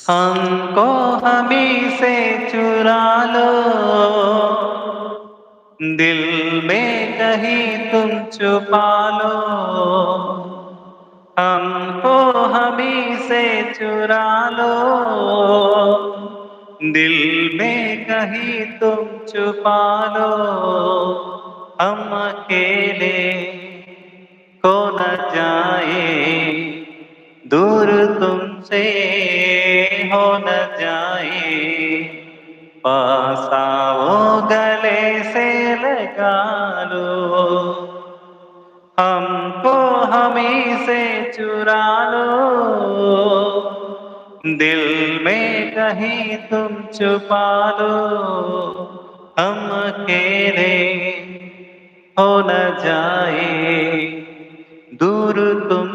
हमको हमी से चुरा लो, दिल में कहीं तुम छुपा लो। हमको हमी से चुरा लो, दिल में कहीं तुम छुपा लो। हम अकेले खो न जाए, दूर तुमसे हो न जाए। पास आओ गले से लगा लो, हमको हमी से चुरा लो। दिल में कहीं तुम छुपा लो, हम अकेले हो न जाए, दूर तुम